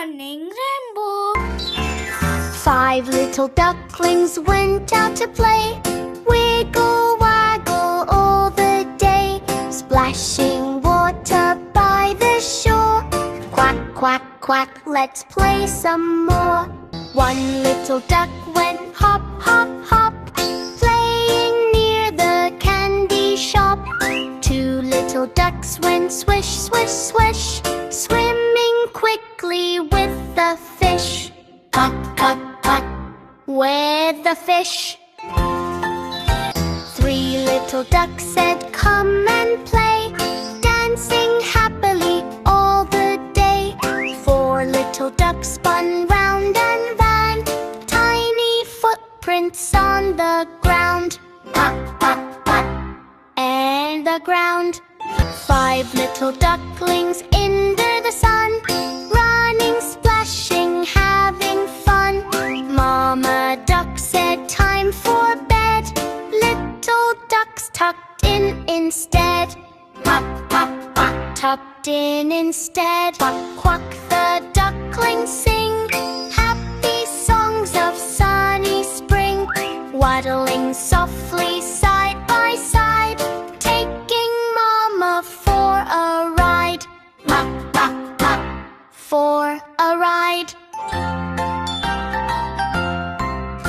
running rainbow. 5 little ducklings went out to play. Wiggle, waggle all the day, splashing water by the shore. Quack, quack, quack, let's play some more. 1 little duck went hop, hop, hop, playing near the candy shop. 2 little ducks went swish, swish, swish, swimming quickly with the fish. Putt, putt, putt, with the fish. 3 little ducks said, come and play, dancing happily all the day. 4 little ducks spun round and ran, tiny footprints on the ground. Pat, pat, pat, and the ground. 5 little ducklings under the sun, running, splashing, having fun. Mama duck said, time for bed. Little ducks tucked in instead. Pop, pop, pop, tucked in instead. Quack, quack, the ducklings sing.